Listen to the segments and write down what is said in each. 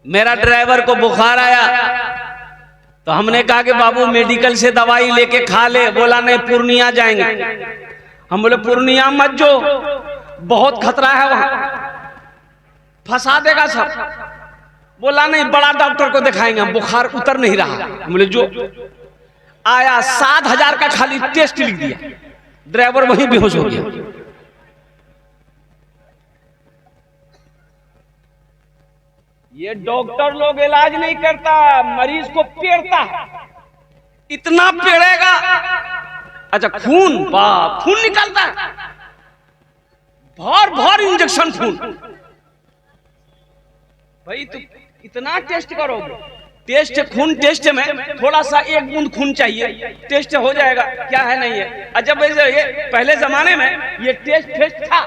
मेरा ड्राइवर को बुखार आया तो हमने कहा कि बाबू मेडिकल से दवाई लेके खा ले। बोला नहीं, पूर्णिया जाएंगे। हम बोले पूर्णिया मत जो, बहुत खतरा है वहां, फंसा देगा सब। बोला नहीं, बड़ा डॉक्टर को दिखाएंगे, हम बुखार उतर नहीं रहा। हम बोले जो। आया 7,000 का खाली टेस्ट लिख दिया, ड्राइवर वहीं बेहोश हो गया। ये डॉक्टर लोग इलाज नहीं करता, मरीज को पेड़ता है। इतना पेड़ेगा, अच्छा खून, खून निकलता है, भर इंजेक्शन खून। भाई तो इतना टेस्ट करोगे? टेस्ट खून, टेस्ट में थोड़ा सा 1 बूंद खून चाहिए, टेस्ट हो जाएगा, क्या है नहीं है। अच्छा भाई ये पहले जमाने में ये टेस्ट था।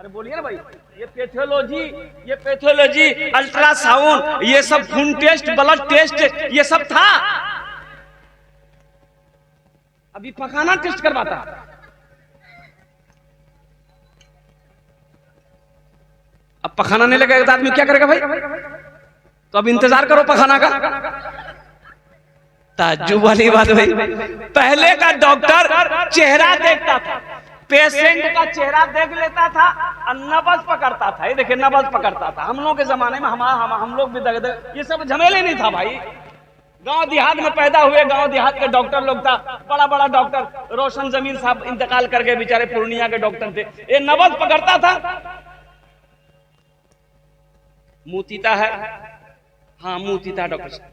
अरे बोलिए ना भाई, ये पैथोलॉजी, अल्ट्रासाउंड, ये सब खून टेस्ट, ब्लड टेस्ट, ये सब था। अभी पखाना टेस्ट करवाता। अब पखाना नहीं लगेगा तो आदमी क्या करेगा भाई? तो अब इंतजार करो पखाना का। ताज्जुब वाली बात भाई, पहले का डॉक्टर चेहरा देखता था, पेशेंट का चेहरा देख लेता था और नब्ज पकड़ता था। ये देखिए नब्ज पकड़ता था। हम लोग के जमाने में हम लोग भी ये सब झमेले नहीं था भाई। गांव देहात में पैदा हुए, गांव देहात के डॉक्टर लोग था, बड़ा डॉक्टर रोशन जमीन साहब इंतकाल कर गए, बेचारे पूर्णिया के डॉक्टर थे। ये नब्ज पकड़ता था। मुतीता है, हाँ मुतीता डॉक्टर साहब,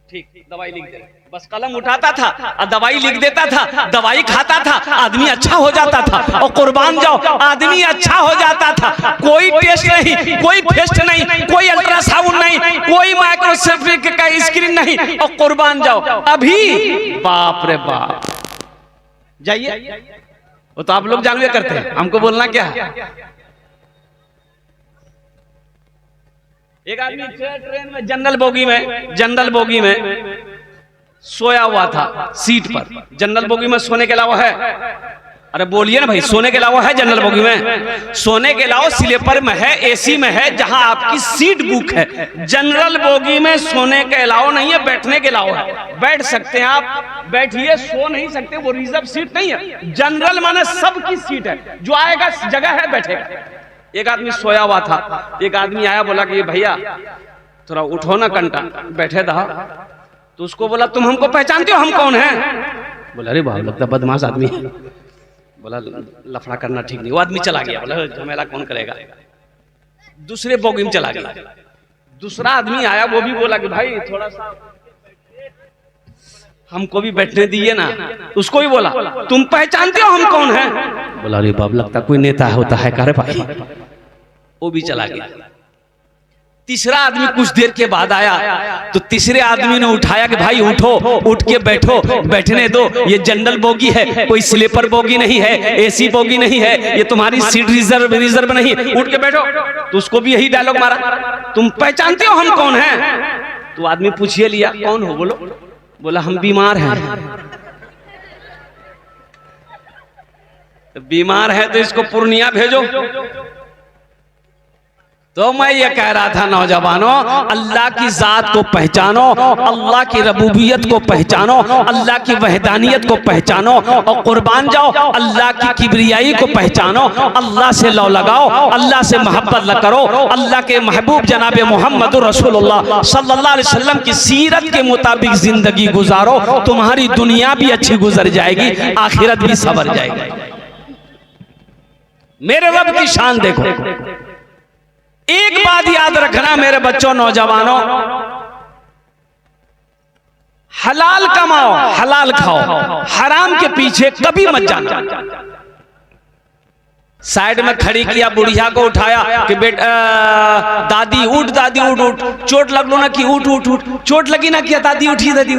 ठीक, दवाई लिख दे। बस कलम उठाता था और दवाई लिख देता था, दवाई खाता था, आदमी अच्छा हो जाता था। और कुर्बान जाओ, आदमी अच्छा हो जाता था। कोई टेस्ट नहीं, कोई फेस्ट नहीं, कोई अल्ट्रासाउंड नहीं, कोई माइक्रोस्कोपिक का स्क्रीन नहीं, और कुर्बान जाओ। अभी बाप रे बाप, जाइए, वो तो आप लोग जानवे करते हैं, हमको बोलना क्या है। एक आदमी ट्रेन में जनरल बोगी में सोया हुआ था सीट पर। जनरल बोगी में सोने के अलावा है, अरे बोलिए ना भाई, सोने के अलावा है जनरल बोगी में? सोने के अलावा स्लीपर में है, एसी में है, जहां आपकी सीट बुक है। जनरल बोगी में सोने के अलावा नहीं है, बैठने के अलावा है। बैठ सकते हैं आप, बैठिए, सो नहीं सकते, वो रिजर्व सीट नहीं है। जनरल माने सबकी सीट है, जो आएगा जगह है बैठेगा। एक आदमी सोया हुआ था, एक आदमी आया, बोला कि भैया थोड़ा उठो ना कंटा, बैठे था। तो उसको बोला तुम हमको पहचानते हो, हम कौन हैं? बोला अरे बाप, लगता बदमाश आदमी है। बोला लफड़ा करना ठीक नहीं। वो आदमी चला गया, बोला झमेला कौन करेगा। दूसरे बोगी में चला गया। दूसरा आदमी आया, वो भी बोला कि भाई थोड़ा सा हमको भी बैठने दिए ना। उसको भी बोला तुम पहचानते हो हम कौन हैं? बोला अरे बाप, लगता कोई नेता होता है करे भाई। वो भी चला गया। तीसरा आदमी कुछ देर के बाद आया, तो तीसरे आदमी ने उठाया कि भाई उठो, उठ के बैठो, बैठने दो, ये जनरल बोगी है, कोई स्लीपर बोगी नहीं है, एसी बोगी नहीं है, ये तुम्हारी सीट रिजर्व नहीं, उठ के बैठो। तो उसको भी यही डायलॉग मारा, तुम पहचानते हो हम कौन हैं? तो आदमी पूछिए लिया, कौन हो? बोला हम बीमार हैं। बीमार है तो इसको पूर्णिया भेजो। तो मैं ये कह रहा था नौजवानों, अल्लाह की जात को पहचानो, अल्लाह की रबूबियत को पहचानो, अल्लाह की वहदानियत को पहचानो, और कुर्बान जाओ अल्लाह की किबरियाई को पहचानो। अल्लाह से लौ लगाओ, अल्लाह से मोहब्बत न करो, अल्लाह के महबूब जनाब मोहम्मद रसूलुल्लाह सल्लल्लाहु अलैहि वसल्लम की सीरत के मुताबिक जिंदगी गुजारो। तुम्हारी दुनिया भी अच्छी गुजर जाएगी, आखिरत भी सवर जाएगी। मेरे रब की शान देखो। एक बात याद रखना मेरे बच्चों, नौजवानों, हलाल कमाओ, हलाल खाओ, हराम के पीछे कभी मत जाना। साइड में खड़ी किया, बुढ़िया को उठाया कि बेटा दादी उठ, दादी उठ उठ, चोट लग लो ना कि उठ उठ उठ, चोट लगी ना कि दादी उठी, दादी।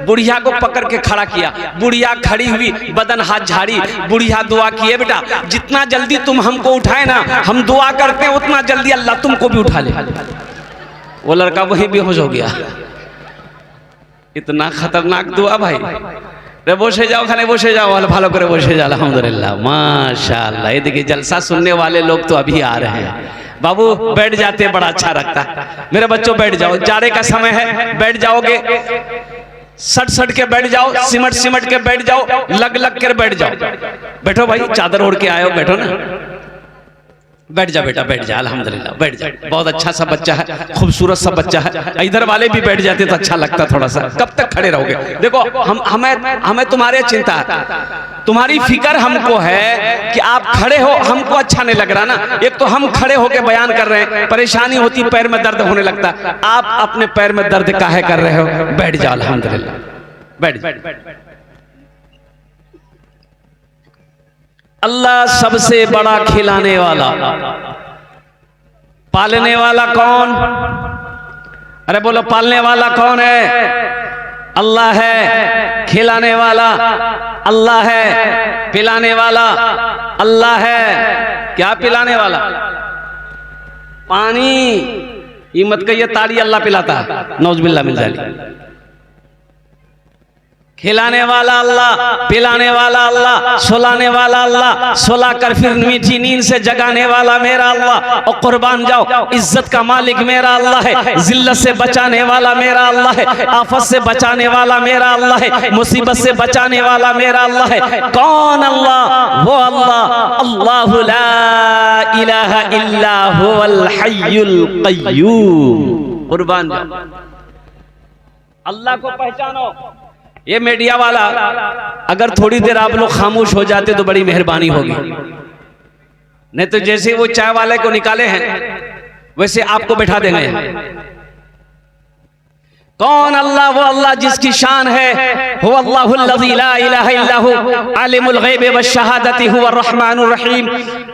बुढ़िया को पकड़ के खड़ा किया, बुढ़िया खड़ी हुई, बदन हाथ झाड़ी, बुढ़िया दुआ किए, बेटा जितना जल्दी तुम हमको उठाए ना, हम दुआ करते हैं उतना जल्दी अल्लाह तुमको भी उठा ले। वो लड़का वहीं बेहोश हो गया। इतना खतरनाक दुआ भाई। रे বসে যাও, খানে বসে যাও, ভালো করে বসে যাও। আলহামদুলিল্লাহ, माशाअल्लाह। ये देखिए जलसा सुनने वाले लोग तो अभी आ रहे हैं। बाबू बैठ जाते बड़ा अच्छा लगता है। मेरे बच्चों बैठ जाओ, जाड़े का समय है, बैठ जाओगे, सट सट के बैठ जाओ, सिमट सिमट के बैठ जाओ, लग लग कर बैठ जाओ। बैठो भाई, चादर ओढ़ के आए हो, बैठो ना, बैठ जा बेटा, बैठ जा, अल्हम्दुलिल्लाह बैठ जा। बहुत अच्छा सा बच्चा है, खूबसूरत सा बच्चा है। इधर वाले भी बैठ जाते तो अच्छा लगता थोड़ा सा। कब तक खड़े रहोगे? देखो हमें तुम्हारे चिंता है, तुम्हारी फिक्र हमको है कि आप खड़े हो, हमको अच्छा नहीं लग रहा ना। एक तो हम खड़े होके बयान कर रहे हैं, परेशानी होती, पैर में दर्द होने लगता। आप अपने पैर में दर्द काहे कर रहे हो? बैठ जाओ, अल्हम्दुलिल्लाह बैठ। अल्लाह सबसे बड़ा खिलाने वाला, पालने वाला कौन? अरे बोलो, पालने वाला कौन है? अल्लाह है। खिलाने वाला अल्लाह है। पिलाने वाला अल्लाह है। क्या पिलाने वाला? पानी। ये मत कहिए ताड़ी अल्लाह पिलाता है, नौजुबिल्लाह मिन जालिक। खिलाने वाला अल्लाह, पिलाने वाला अल्लाह, सुलाने वाला अल्लाह, सुला कर फिर मीठी नींद से जगाने वाला मेरा अल्लाह। और कुर्बान जाओ, इज्जत का मालिक मेरा अल्लाह है, जिल्लत से बचाने वाला मेरा अल्लाह है, आफत से बचाने वाला मेरा अल्लाह है, मुसीबत से बचाने वाला मेरा अल्लाह है। कौन अल्लाह? वो अल्लाह, अल्लाहु ला इलाहा इल्ला हुवल हय्युल क़य्यूम। कुर्बान जाओ, अल्लाह को पहचानो। ये मीडिया वाला, अगर थोड़ी देर आप लोग खामोश हो जाते तो बड़ी मेहरबानी होगी। नहीं तो जैसे वो चाय वाले को निकाले हैं वैसे आपको बैठा देंगे। कौन अल्लाह? वो अल्लाह जिसकी शान है, हुवा अल्लाहुल्लज़ी ला इलाहा इल्ला हु आलिमुल गैबि वश्शहादति हुवा अर्रहमानुर रहीम।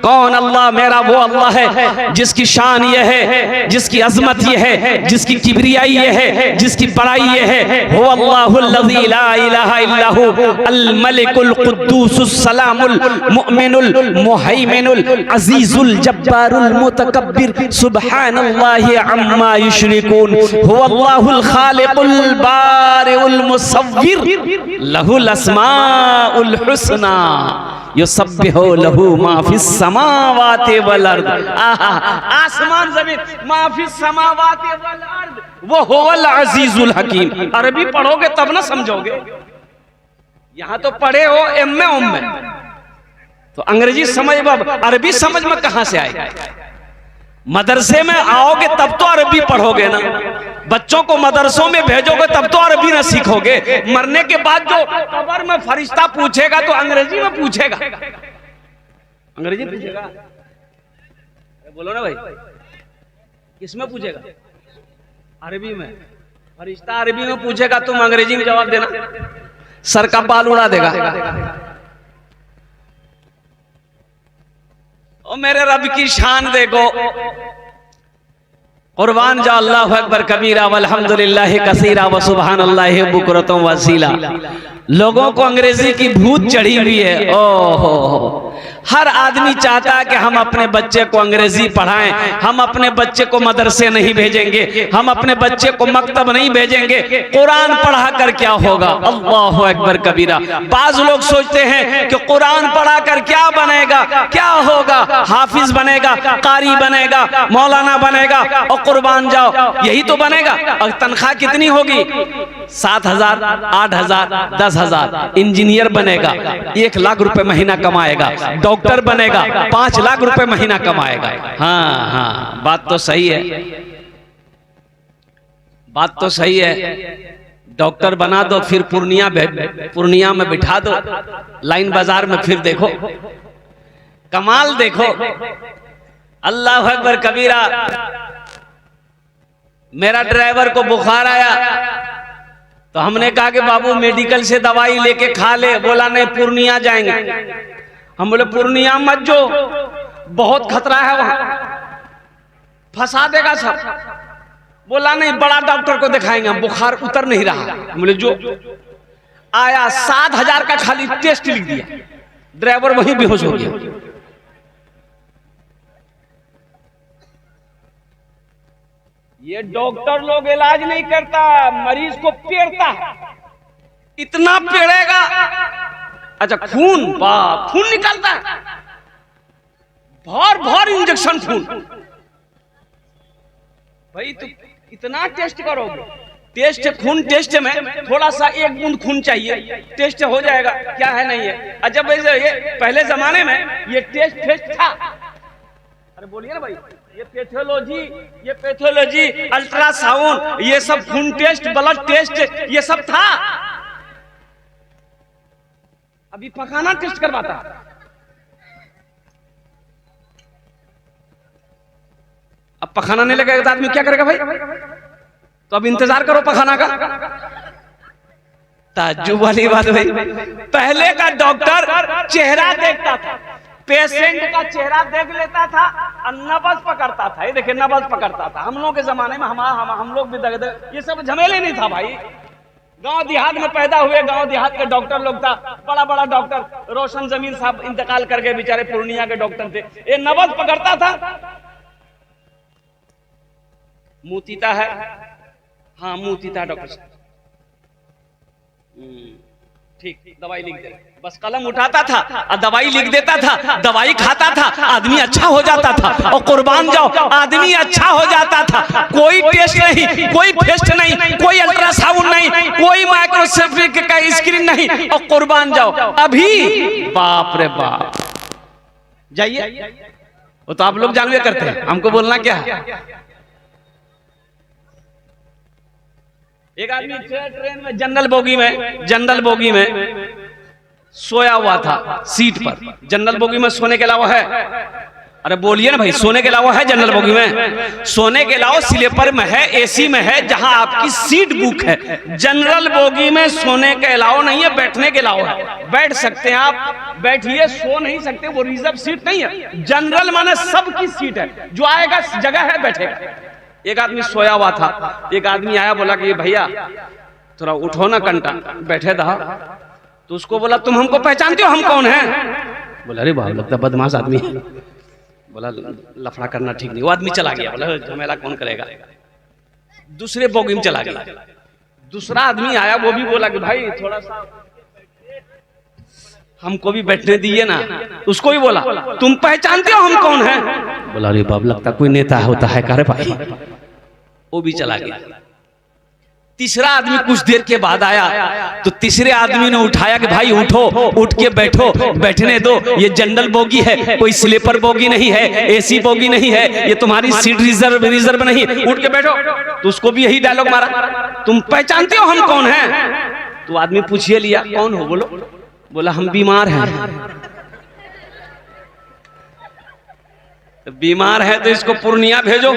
कौन अल्लाह? मेरा वो अल्लाह है जिसकी शान ये है, जिसकी अजमत ये है, जिसकी किबरियाई ये है, जिसकी बड़ाई ये है। हुवा अल्लाहुल्लज़ी ला इलाहा इल्ला हु अल मलिकुल कुद्दूसुस सलामुल मुमिनुल मुहैमिनुल अजीजुल जब्बारुल मुतकब्बिर सुब्हानल्लाहि अम्मा युश्रिकून। हुवा अल्लाहुल खालिकुल बारिउल मुसव्विर लहुल अस्माउल हुस्ना युसब्बिहु लहू मा फिस समावाति वल अर्द। आसमान जमीन, मा फिस समावाति वल अर्द, वो हुवल अजीजुल हकीम। अरबी पढ़ोगे तब ना समझोगे। यहां तो पढ़े हो एम में, तो अंग्रेजी समझ, अरबी समझ में कहां से आएगा? मदरसे में आओगे तब तो अरबी पढ़ोगे ना। बच्चों को मदरसों में भेजोगे तब तो अरबी ना सीखोगे। मरने के बाद जो कब्र में फरिश्ता पूछेगा तो अंग्रेजी में पूछेगा। अंग्रेजी पूछेगा? बोलो ना भाई, किसमें पूछेगा? अरबी में। फरिश्ता अरबी में पूछेगा, तुम अंग्रेजी में जवाब देना, सर का बाल उड़ा देगा। ओ मेरे रब की शान देखो। कुर्बान जा, अल्लाहु अकबर कबीरा वल्हम्दुलिल्लाहि कसीरा व सुबहानल्लाहि बुकरतम वसीला। लोगों को अंग्रेजी की भूत चढ़ी हुई है। ओहो, हर आदमी चाहता है कि हम अपने बच्चे को अंग्रेजी पढ़ाएं, हम अपने बच्चे को मदरसे नहीं भेजेंगे, हम अपने बच्चे को मकतब नहीं भेजेंगे। कुरान पढ़ा कर क्या होगा? अल्लाहु अकबर कबीरा। बाज लोग सोचते हैं कि कुरान पढ़ा कर क्या बनेगा, क्या होगा? हाफिज बनेगा, कारी बनेगा, मौलाना बनेगा। और कुर्बान जाओ, यही तो बनेगा। और तनख्वाह कितनी होगी? 7,000, 8,000, 10,000। इंजीनियर बनेगा, 1 लाख रुपए महीना कमाएगा। डॉक्टर बनेगा, 5 लाख रुपए महीना कमाएगा। हाँ हाँ, बात तो सही है, बात तो सही है। डॉक्टर बना दो, फिर पूर्णिया में बिठा दो, लाइन बाजार में फिर देखो, कमाल देखो। अल्लाह अकबर कबीरा। मेरा ड्राइवर को बुखार आया तो हमने कहा कि बाबू मेडिकल से दवाई लेके खा ले। बोला नहीं, पूर्णिया जाएंगे। हम बोले पूर्णिया मत जो, बहुत खतरा है वहां, फंसा देगा सब। बोला नहीं, बड़ा डॉक्टर को दिखाएंगे, हम बुखार उतर नहीं रहा। हम बोले जो। आया, 7,000 का खाली टेस्ट लिख दिया, ड्राइवर वहीं बेहोश हो गया। ये डॉक्टर लोग इलाज नहीं करता, मरीज को पेड़ता है। इतना पेड़ेगा, अच्छा खून निकलता है, भर इंजेक्शन खून। भाई तो इतना टेस्ट करोगे? टेस्ट खून टेस्ट में थोड़ा सा एक बूंद खून चाहिए, टेस्ट हो जाएगा, क्या है नहीं है। अच्छा भाई ये पहले जमाने में ये टेस्ट था। अरे बोलिए ना भाई, ये पैथोलॉजी अल्ट्रासाउंड, ये सब खून टेस्ट, ब्लड टेस्ट, ये सब था। अभी पखाना टेस्ट करवाता। अब पखाना नहीं लगेगा तो आदमी क्या करेगा भाई? तो अब इंतजार करो पखाना का। ताज्जुब वाली बात भाई, पहले का डॉक्टर चेहरा देखता था, पेशेंट का चेहरा देख लेता था और नब्ज पकड़ता था। ये देखिए नब्ज पकड़ता था। हम लोग के जमाने में हम लोग भी ये सब झमेले नहीं था भाई। गांव देहात में पैदा हुए, गांव देहात के डॉक्टर लोग था, बड़ा बड़ा डॉक्टर। रोशन जमील साहब इंतकाल कर गए, बेचारे पूर्णिया के डॉक्टर थे। ये नब्ज पकड़ता था, मुतीता है, हाँ मुतीता डॉक्टर साहब, ठीक, दवाई लिख दे। बस कलम उठाता था और दवाई लिख देता था, दवाई खाता था, आदमी अच्छा हो जाता था। और कुर्बान जाओ, आदमी अच्छा हो जाता था। कोई टेस्ट नहीं, कोई फेस्ट नहीं, कोई अल्ट्रासाउंड नहीं, कोई माइक्रोस्कोपिक का स्क्रीन नहीं, और कुर्बान जाओ। अभी बाप रे बाप, जाइए, वो तो आप लोग जानवे करते हैं, हमको बोलना क्या है। एक आदमी ट्रेन में जनरल बोगी में सोया हुआ था सीट पर। जनरल बोगी में सोने के अलावा है, अरे बोलिए ना भाई, सोने के अलावा है जनरल बोगी में? सोने के अलावा स्लीपर में है, एसी में है, जहां आपकी सीट बुक है। जनरल बोगी में सोने के अलावा नहीं है, बैठने के अलावा है। बैठ सकते हैं आप, बैठिए, सो नहीं सकते, वो रिजर्व सीट नहीं है। जनरल माने सबकी सीट है, जो आएगा जगह है बैठेगा। एक आदमी सोया हुआ था, एक आदमी आया, बोला कि भैया थोड़ा उठो ना कंटा, बैठे था। तो उसको बोला तुम हमको पहचानते हो, हम कौन हैं? बोला अरे बाप लगता बदमाश आदमी है। बोला लफड़ा करना ठीक नहीं। वो आदमी चला गया, बोला झमेला कौन करेगा। दूसरे बोगी में चला गया। दूसरा आदमी आया, वो भी बोला कि भाई थोड़ा सा हमको भी बैठने दिए ना। उसको भी बोला तुम पहचानते हो हम कौन हैं? बोला अरे बाप लगता कोई नेता होता है करे भाई। वो भी चला गया। तीसरा आदमी कुछ देर के बाद आया, तो तीसरे आदमी ने उठाया कि भाई उठो, उठ के बैठो, बैठने दो, ये जनरल बोगी है, कोई स्लीपर बोगी नहीं है, एसी बोगी नहीं है, ये तुम्हारी सीट रिजर्व नहीं, उठ के बैठो। तो उसको भी यही डायलॉग मारा, तुम पहचानते हो हम कौन हैं? तो आदमी पूछिए लिया कौन हो, बोलो। बोला हम बीमार हैं। तो बीमार है तो इसको पूर्णिया भेजो।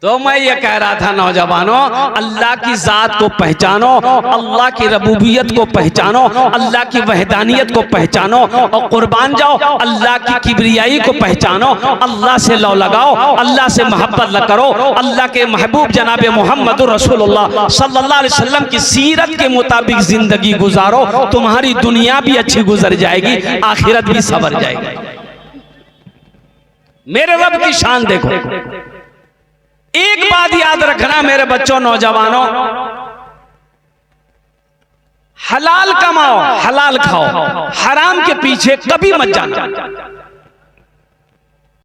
तो मैं ये कह रहा था नौजवानों, अल्लाह की जात को पहचानो, अल्लाह की रबूबियत को पहचानो, अल्लाह की वहदानियत को पहचानो, और कुर्बान जाओ अल्लाह की किबरियाई को पहचानो। अल्लाह से लौ लगाओ, अल्लाह से मोहब्बत न करो, अल्लाह के महबूब जनाब मोहम्मद रसूलुल्लाह सल्लल्लाहु अलैहि वसल्लम की सीरत के मुताबिक जिंदगी गुजारो। तुम्हारी दुनिया भी अच्छी गुजर जाएगी, आखिरत भी सवर जाएगी। मेरे रब की शान देखो। एक बात याद रखना मेरे बच्चों, नौजवानों, हलाल कमाओ, हलाल खाओ, हराम के पीछे कभी मत जाना।